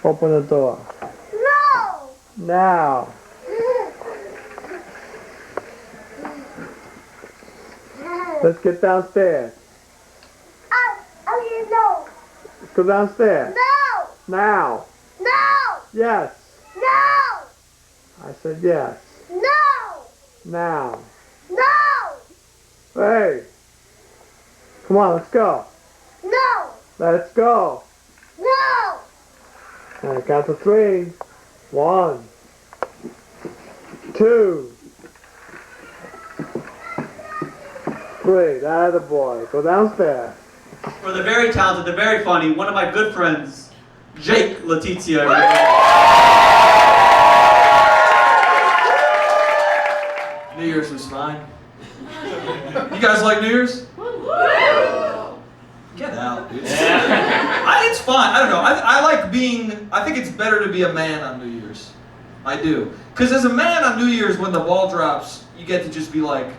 Open the door. No! Now. Let's get downstairs. Okay, no. Let's go downstairs. No! Now. No! Yes. No! I said yes. No! Now. No! Hey. Come on, let's go. No! Let's go. No! And I count to 3. 1, 2, 3. That the boy. Go downstairs. For the very talented, the very funny, one of my good friends, Jake Letizia. New Year's was fine. You guys like New Year's? Get out, dude. It's fine. I don't know. I like being, I think it's better to be a man on New Year's. I do. Because as a man on New Year's, when the ball drops, you get to just be like,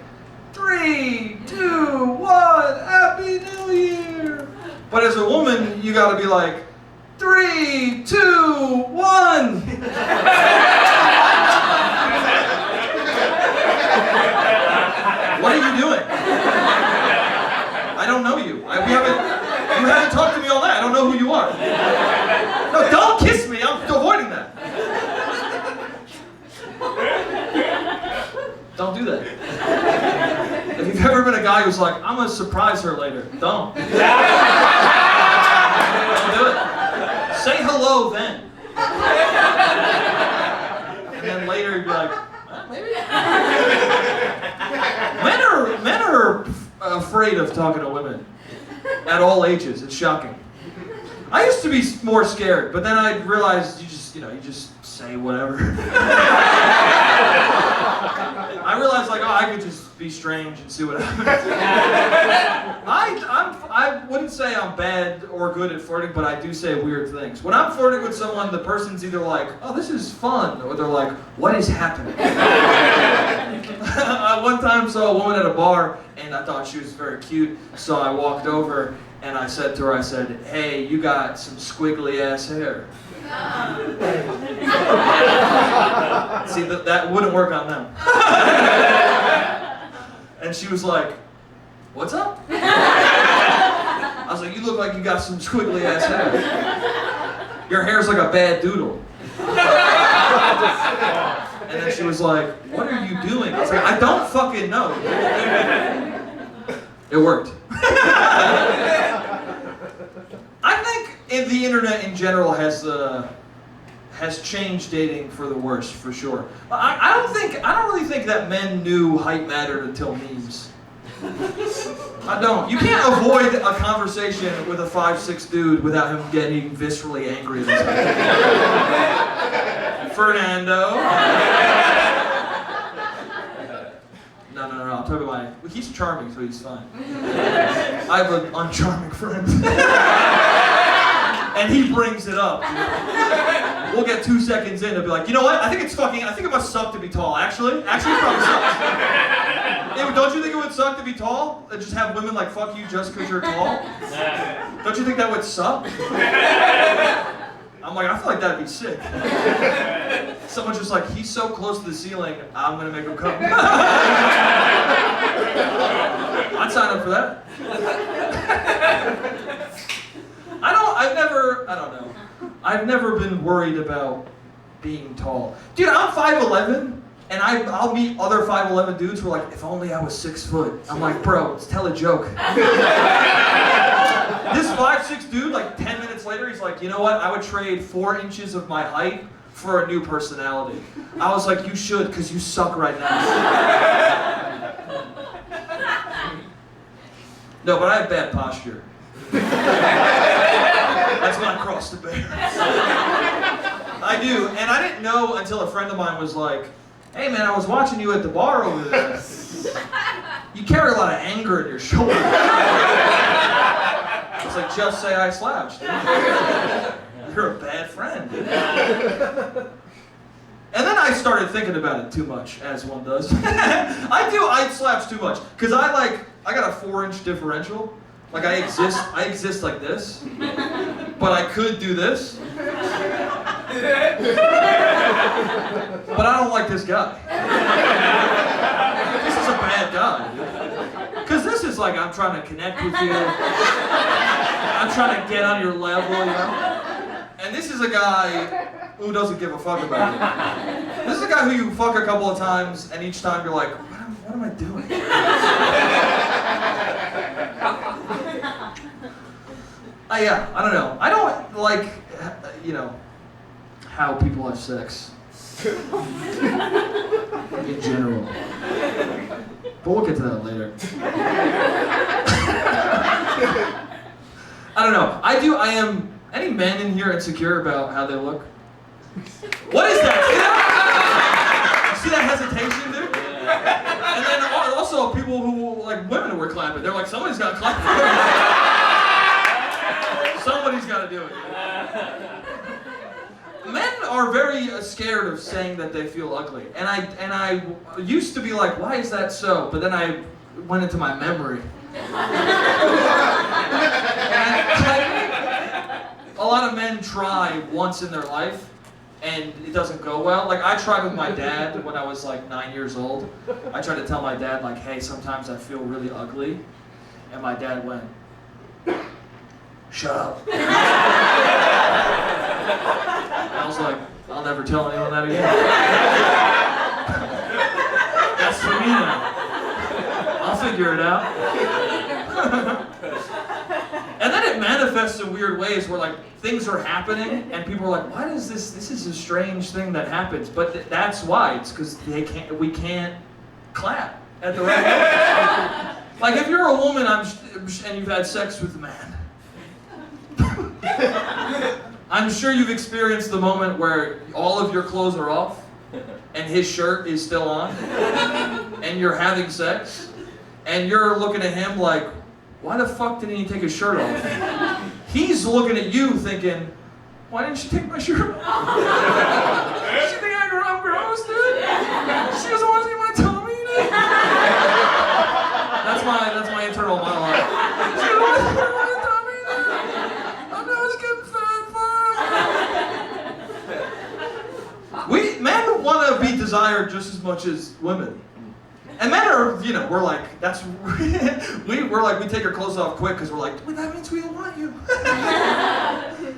3, 2, 1, Happy New Year. But as a woman, you gotta be like, 3, 2, 1. What are you doing? I don't know you. You haven't talked to me all night. I don't know who you are. No, don't kiss me. I'm avoiding that. Don't do that. If you've ever been a guy who's like, I'm gonna surprise her later, don't. Don't do it. Say hello then. And then later you'd be like, maybe. Men are afraid of talking to women at all ages. It's shocking. I used to be more scared, but then I realized you just say whatever. I realized I could just be strange and see what happens. I wouldn't say I'm bad or good at flirting, but I do say weird things. When I'm flirting with someone, the person's either like, oh, this is fun, or they're like, what is happening? I one time saw a woman at a bar, and I thought she was very cute, so I walked over, and I said to her, hey, you got some squiggly ass hair. See, that wouldn't work on them. And she was like, what's up? I was like, you look like you got some squiggly ass hair. Your hair's like a bad doodle. And then she was like, what are you doing? I was like, I don't fucking know. It worked. I think the internet in general has changed dating for the worse, for sure. I don't really think that men knew height mattered until memes. I don't. You can't avoid a conversation with a 5'6" dude without him getting viscerally angry at his Fernando. No, I'm talking about he's charming, so he's fine. I have an uncharming friend. And he brings it up. We'll get 2 seconds in and be like, you know what? I think it must suck to be tall. Actually, it probably sucks. Hey, don't you think it would suck to be tall? And just have women like fuck you just because you're tall? Don't you think that would suck? I'm like, I feel like that'd be sick. Someone's just like, he's so close to the ceiling, I'm gonna make him come. I'd sign up for that. I've never been worried about being tall. Dude, I'm 5'11", and I'll meet other 5'11" dudes who are like, if only I was 6 foot. I'm like, bro, let's tell a joke. This 5'6" dude, like 10 minutes later, he's like, you know what? I would trade 4 inches of my height for a new personality. I was like, you should, because you suck right now. No, but I have bad posture. That's my cross to bear. I do, and I didn't know until a friend of mine was like, hey man, I was watching you at the bar over there. You carry a lot of anger in your shoulder. I was like, just say I slouched. You're a bad friend. And then I started thinking about it too much, as one does. I slouch too much, because I got a 4-inch differential. Like I exist like this, but I could do this. But I don't like this guy. This is a bad guy, dude. Because this is like, I'm trying to connect with you. I'm trying to get on your level, you know? And this is a guy who doesn't give a fuck about it. This is a guy who you fuck a couple of times, and each time you're like, what am I doing? Yeah, I don't know. I don't like, you know, how people have sex. In general. But we'll get to that later. I don't know. I am. Any men in here insecure about how they look? What is that? You see that hesitation, dude? Yeah. And then also people who, like women who were clapping. They're like, somebody's got to clap. Somebody's got to do it. Men are very scared of saying that they feel ugly. And I used to be like, why is that so? But then I went into my memory. A lot of men try once in their life, and it doesn't go well. Like, I tried with my dad when I was like 9 years old. I tried to tell my dad, like, hey, sometimes I feel really ugly. And my dad went, shut up. And I was like, I'll never tell anyone that again. That's for me now. I'll figure it out. And then it manifests in weird ways where like things are happening and people are like, why does this is a strange thing that happens. But that's why. It's because we can't clap at the right moment. Like if you're a woman and you've had sex with a man, I'm sure you've experienced the moment where all of your clothes are off and his shirt is still on and you're having sex and you're looking at him like, why the fuck didn't he take his shirt off? He's looking at you thinking, why didn't she take my shirt off? She think I'm gross, dude? She doesn't want to see my tummy, dude? That's my internal monologue. She doesn't want to see my tummy, dude? I'm just getting fat. Men want to be desired just as much as women. And men are, you know, we're like, we're like, we take our clothes off quick because we're like, well, that means we don't want you.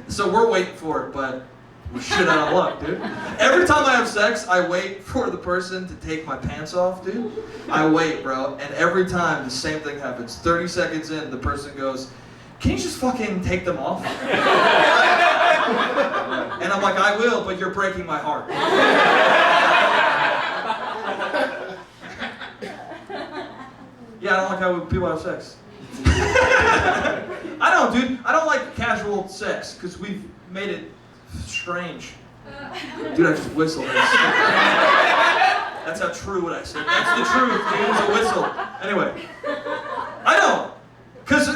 So we're waiting for it, but we're shit out of luck, dude. Every time I have sex, I wait for the person to take my pants off, dude. I wait, bro, and every time the same thing happens. 30 seconds in, the person goes, can you just fucking take them off? And I'm like, I will, but you're breaking my heart. Yeah, I don't like how people have sex. I don't, dude. I don't like casual sex because we've made it strange. Dude, I just whistled. That's how true what I said. That's the truth, dude. It was a whistle. Anyway, I don't. Because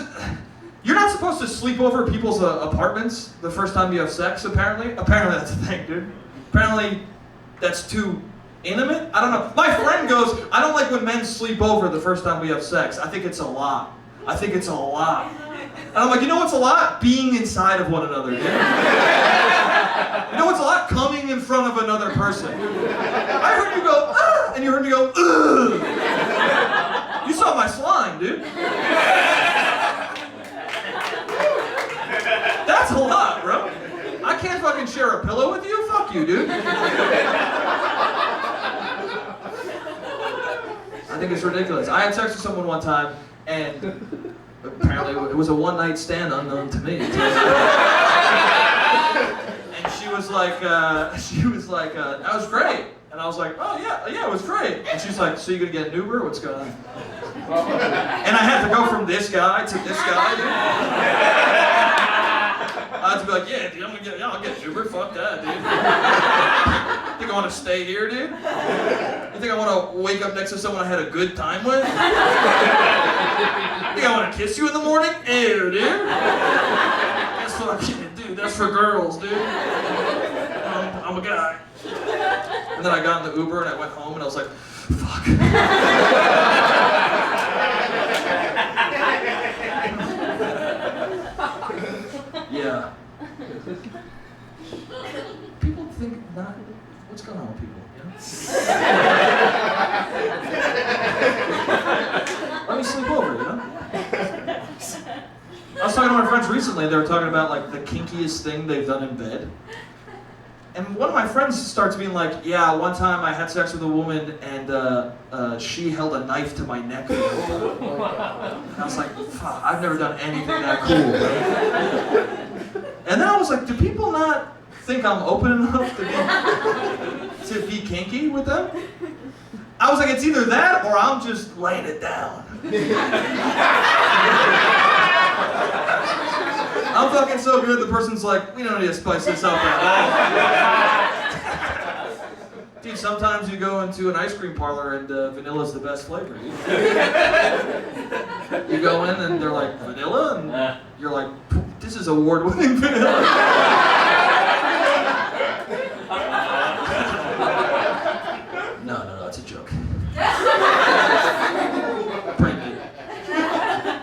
you're not supposed to sleep over people's apartments the first time you have sex, apparently. Apparently that's a thing, dude. Apparently that's too intimate? I don't know. My friend goes, I don't like when men sleep over the first time we have sex. I think it's a lot. I think it's a lot. And I'm like, you know what's a lot? Being inside of one another, dude. You know what's a lot? Coming in front of another person. I heard you go, ah, and you heard me go, ugh. You saw my slime, dude. That's a lot, bro. I can't fucking share a pillow with you? Fuck you, dude. I think it's ridiculous. I had sex with someone one time, and apparently it was a one-night stand unknown to me. And she was like, that was great. And I was like, oh yeah, it was great. And she's like, so you gonna get an Uber? What's going on? And I had to go from this guy to this guy, dude. I had to be like, yeah, dude, I'll get an Uber. Fuck that, dude. You think I want to stay here, dude? You think I want to wake up next to someone I had a good time with? You think I want to kiss you in the morning? Ew, dude. That's fucking, dude, that's for girls, dude. I'm a guy. And then I got in the Uber and I went home and I was like, fuck. Yeah. People what's going on with people? You know? Let me sleep over, you know? I was talking to my friends recently, they were talking about like the kinkiest thing they've done in bed. And one of my friends starts being like, yeah, one time I had sex with a woman and she held a knife to my neck. And I was like, fuck, I've never done anything that cool. And then I was like, do people not think I'm open enough to be kinky with them? I was like, it's either that or I'm just laying it down. I'm fucking so good, the person's like, we don't need to spice this up at all. Dude, sometimes you go into an ice cream parlor and vanilla's the best flavor, dude. You go in and they're like, vanilla? And you're like, this is award-winning vanilla. No, it's a joke. Prank me.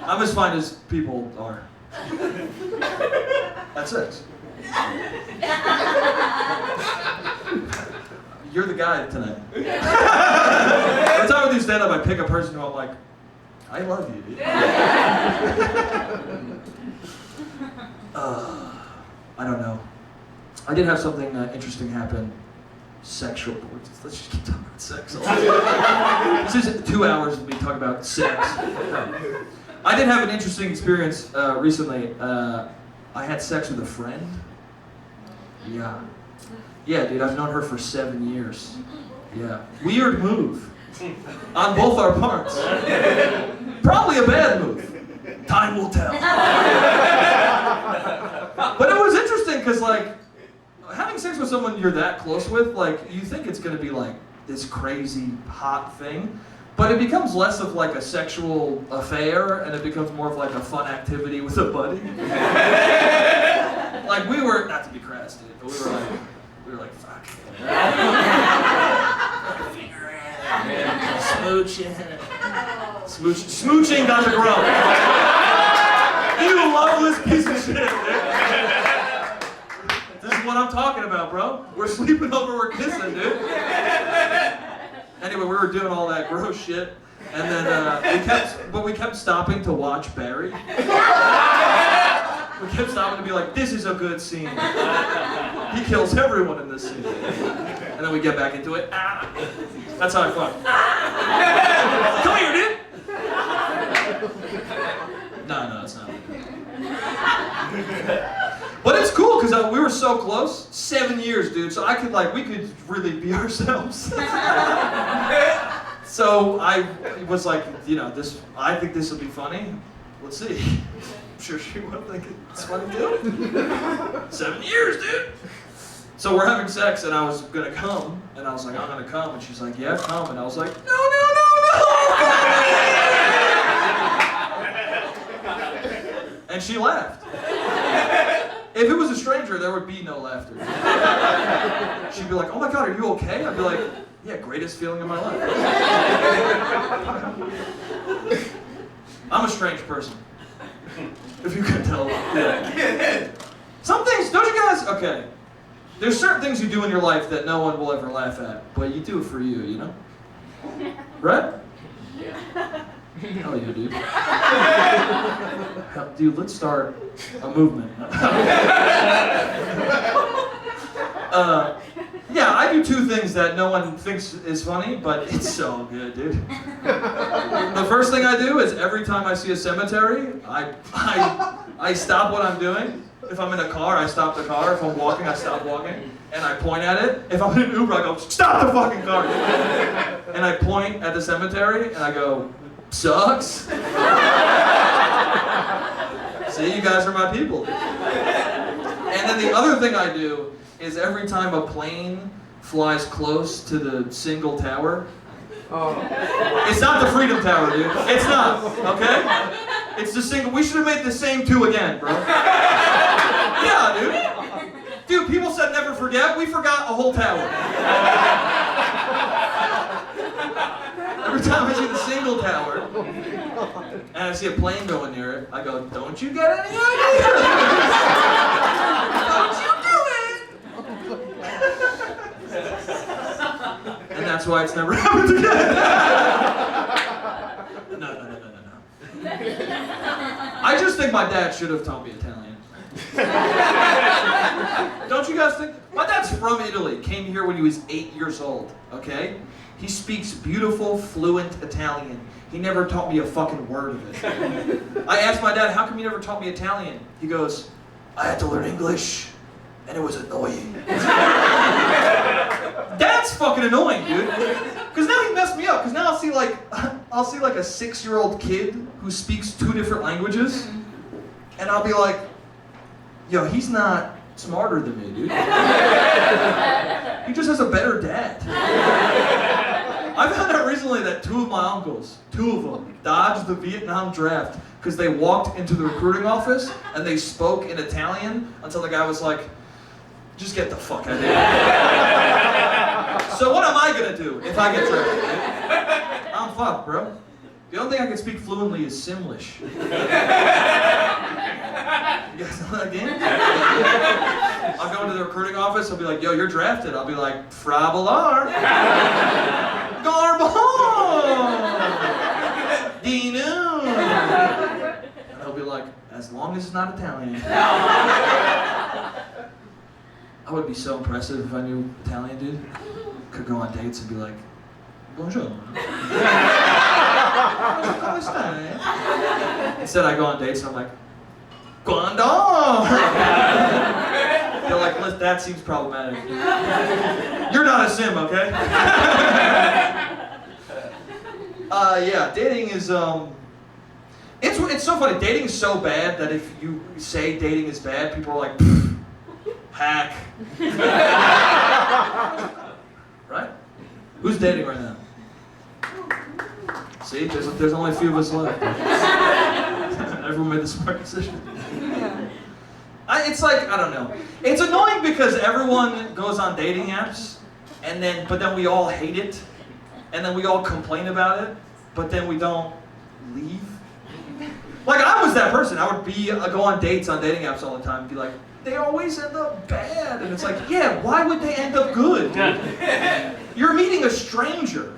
I'm as fine as people are. That's it. You're the guy tonight. Every time I do stand-up, I pick a person who I'm like, I love you, dude. I don't know. I did have something interesting happen. Sexual. Let's just keep talking about sex. This is 2 hours of me talking about sex. I did have an interesting experience recently. I had sex with a friend. Yeah. Yeah, dude, I've known her for 7 years. Yeah. Weird move. On both our parts. Probably a bad move. Time will tell. But it was interesting because, like, having sex with someone you're that close with, like, you think it's going to be, like, this crazy, hot thing. But it becomes less of like a sexual affair, and it becomes more of like a fun activity with a buddy. Like we were, not to be crass, dude, but we were like, fuck. Smooching got to grow. You loveless piece of shit, dude. This is what I'm talking about, bro. We're sleeping over, we're kissing, dude. Anyway, we were doing all that gross shit, and then we kept stopping to watch Barry. We kept stopping to be like, this is a good scene. He kills everyone in this scene. And then we get back into it. Ah. That's how I fuck. Come here, dude. No, it's not. But it's cool because we were so close. 7 years, dude. So we could really be ourselves. So I was like, you know, I think this will be funny. Let's see. I'm sure she will think it's funny too. 7 years, dude. So we're having sex, and I was gonna come, and I was like, I'm gonna come, and she's like, yeah, come, and I was like, no. And she laughed. If it was a stranger, there would be no laughter. She'd be like, oh my God, are you okay? I'd be like, yeah, greatest feeling of my life. I'm a strange person. If you could tell. Some things, don't you guys, okay. There's certain things you do in your life that no one will ever laugh at, but you do it for you know? Right? Yeah. Hell yeah, dude. Dude, let's start a movement. Yeah, I do two things that no one thinks is funny, but it's so good, dude. The first thing I do is every time I see a cemetery, I stop what I'm doing. If I'm in a car, I stop the car. If I'm walking, I stop walking. And I point at it. If I'm in an Uber, I go, stop the fucking car. And I point at the cemetery, and I go, sucks. See, you guys are my people. And then the other thing I do is every time a plane flies close to the single tower, it's not the Freedom Tower, dude. It's not, okay? It's the single. We should have made the same two again, bro. Yeah, dude. Dude, people said never forget. We forgot a whole tower. Every time I see the single tower, and I see a plane going near it, I go, don't you get any ideas? Don't you do it! that's why it's never happened again. No. I just think my dad should have taught me Italian. Don't you guys think? My dad's from Italy, came here when he was 8 years old, okay? He speaks beautiful, fluent Italian. He never taught me a fucking word of it. I asked my dad, how come you never taught me Italian? He goes, I had to learn English, and it was annoying. That's fucking annoying, dude. Because now he messed me up, because now I'll see like a 6-year-old kid who speaks 2 different languages, and I'll be like, yo, he's not smarter than me, dude. He just has a better dad. I found out recently that 2 of my uncles, 2 of them, dodged the Vietnam draft because they walked into the recruiting office and they spoke in Italian until the guy was like, just get the fuck out of here. So what am I gonna do if I get drafted? I'm fucked, bro. The only thing I can speak fluently is Simlish. You guys know that game? I'll go into the recruiting office, I'll be like, yo, you're drafted. I'll be like, Frabelar. Garbon. Dino. And he'll be like, as long as it's not Italian. I would be so impressive if I knew Italian, dude. Could go on dates and be like, bonjour. Come stai? Instead I go on dates and I'm like, Guando! They're like, that seems problematic. You're not a sim, okay? Yeah, dating is, it's so funny. Dating is so bad that if you say dating is bad, people are like, hack. Right? Who's dating right now? See, there's only a few of us left. Everyone made the smart decision. It's like, I don't know. It's annoying because everyone goes on dating apps, but then we all hate it, and then we all complain about it, but then we don't leave. Like, I was that person. I would go on dates on dating apps all the time and be like, they always end up bad. And it's like, yeah, why would they end up good, dude? You're meeting a stranger.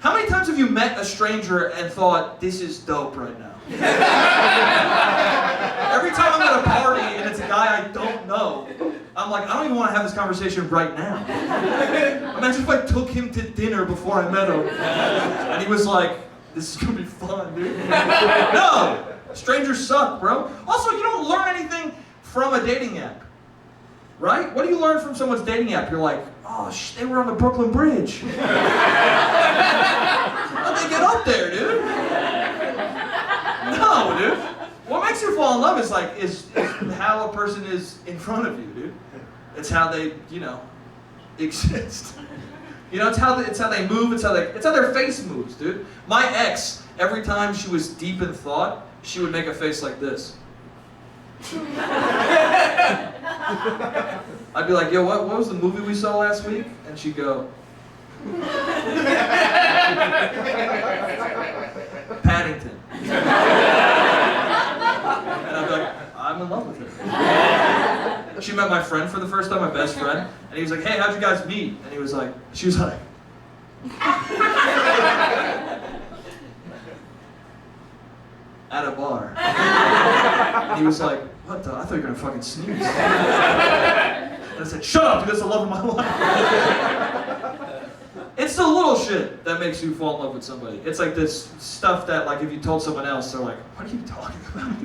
How many times have you met a stranger and thought, this is dope right now? Every time I'm at a party and it's a guy I don't know, I'm like, I don't even want to have this conversation right now. Imagine if I took him to dinner before I met him. And he was like, this is going to be fun, dude. No! Strangers suck, bro. Also, you don't learn anything from a dating app. Right? What do you learn from someone's dating app? You're like, oh, they were on the Brooklyn Bridge. How'd they get up there, dude? No, dude. What makes you fall in love is how a person is in front of you, dude. It's how they, exist. It's how they move. It's how their face moves, dude. My ex, every time she was deep in thought, she would make a face like this. I'd be like, yo, what was the movie we saw last week? And she'd go, Paddington. And I'd be like, I'm in love with her. She met my friend for the first time, my best friend, and he was like, hey, how'd you guys meet? And she was like, at a bar. And he was like, what the? I thought you were gonna fucking sneeze. And I said, shut up, dude, that's the love of my life. It's the little shit that makes you fall in love with somebody. It's like this stuff that, like, if you told someone else, they're like, what are you talking about?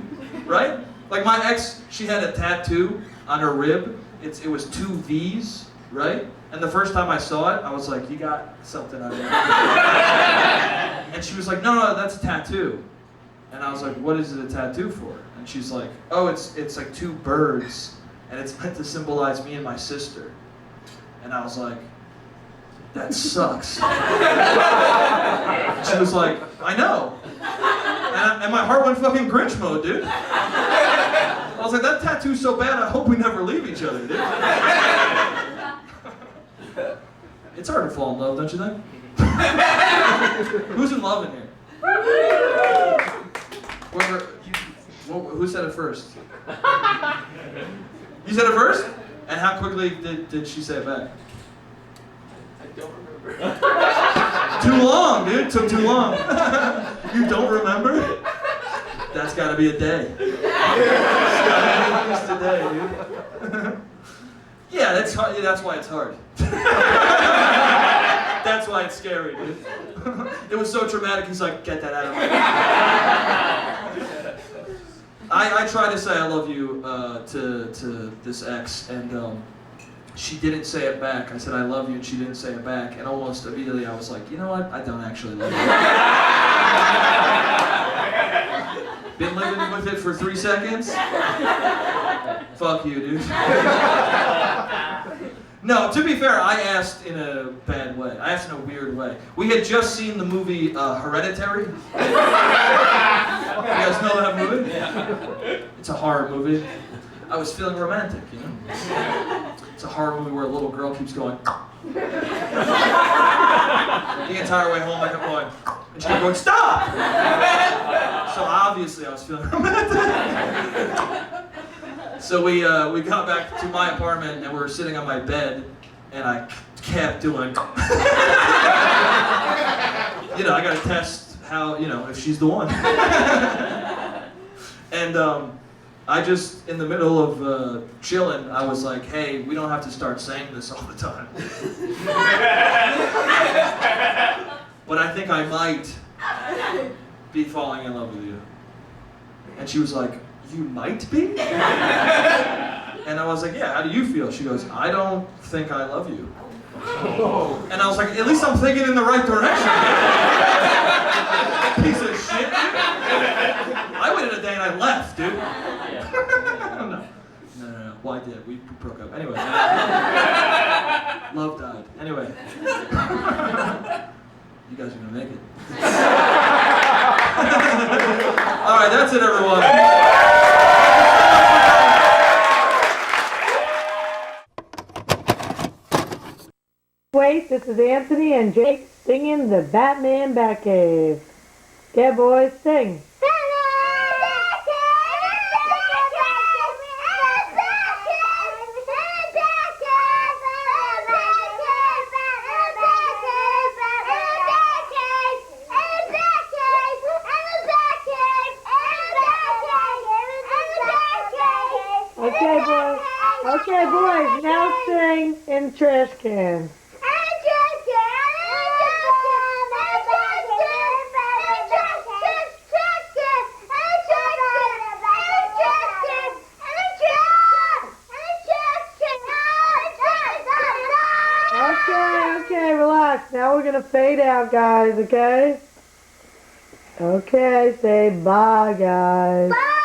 Right? Like my ex, she had a tattoo on her rib. It was 2 V's, right? And the first time I saw it, I was like, you got something on there. And she was like, no, that's a tattoo. And I was like, what is it a tattoo for? And she's like, oh, it's like 2 birds, and it's meant to symbolize me and my sister. And I was like, that sucks. She was like, I know. And my heart went fucking Grinch mode, dude. I was like, that tattoo's so bad, I hope we never leave each other, dude. It's hard to fall in love, don't you think? Who's in love in here? Who said it first? You said it first? And how quickly did she say it back? don't remember. Too long, dude. Took too long. You don't remember? That's gotta be a day. It's gotta be at least a day, dude. Yeah, that's hard. Yeah, that's why it's hard. That's why it's scary, dude. It was so traumatic, he's like, get that out of me. I tried to say I love you to this ex, and she didn't say it back. I said I love you, and she didn't say it back, and almost immediately I was like, you know what? I don't actually love you. Been living with it for 3 seconds? Fuck you, dude. No, to be fair, I asked in a bad way. I asked in a weird way. We had just seen the movie Hereditary. You guys know that movie? Yeah. It's a horror movie. I was feeling romantic, you know? It's a horror movie where a little girl keeps going. The entire way home I kept going. And she kept going, stop! So obviously I was feeling romantic. So we got back to my apartment and we were sitting on my bed and I kept doing, you know, I gotta test how, you know, if she's the one. And I just, in the middle of chilling, I was like, hey, we don't have to start saying this all the time. But I think I might be falling in love with you. And she was like, you might be? And I was like, yeah, how do you feel? She goes, I don't think I love you. And I was like, at least I'm thinking in the right direction. Piece of shit. I waited a day and I left, dude. No. Well, I did. We broke up. Anyway. Love died. Anyway. You guys are gonna make it. All right, that's it, everyone. Wait, this is Anthony and Jake singing the Batman Batcave. Yeah, boys, sing. Okay, boys, now sing in Trash Can. Okay, relax. Now we're gonna fade out, guys, okay? Okay, say bye, guys. Bye.